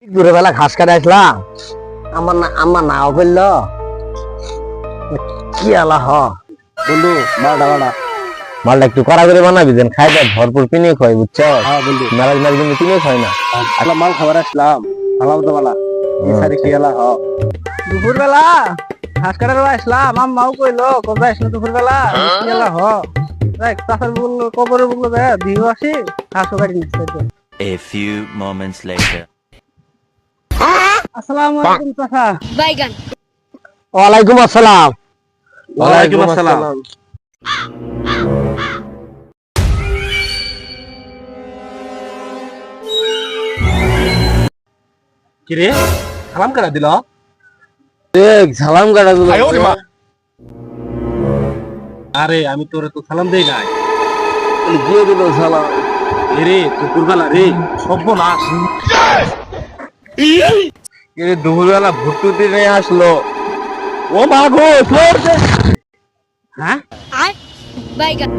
দুপুরবেলা ঘাস কাটে আসলাম, আমার নাও ফেললো কি আলা বন্ধু মালটা মালটা একটু কড়া করে বানাবি দেন, খাই দেয় ভরপুর পিনে খাই, বুঝছো? হ্যাঁ বন্ধু মেলাজ মেলাজ কিন্তু পিনে খাই না। আসলাম মাল খাবার আসলাম ভালো তো বালা এই সারি কি এলা দুপুর বেলা ঘাস কাটার আসলাম, মাও কইলো কবে আসলো দুপুর বেলা গেলা চাষার বলল কবরে বললো দিও আসি ঘাসও কাটি নিচ্ছে। A few moments later. আসসালামু আলাইকুম চাচা। বাইগান ওয়ালাইকুম আসসালাম। ওয়ালাইকুম আসসালাম। কি রে সালাম কারা দিল? দেখ সালাম কাটা দিল। আরে আমি তোরে তো সালাম দেই নাই। দিয়ে দিল সালাম। রে দুপুরবেলা রে সর্বনাশ। দুপুরবেলা ভুট্টুতি নিয়ে আসলো। ও মা গো, হ্যাঁ আর বাইগান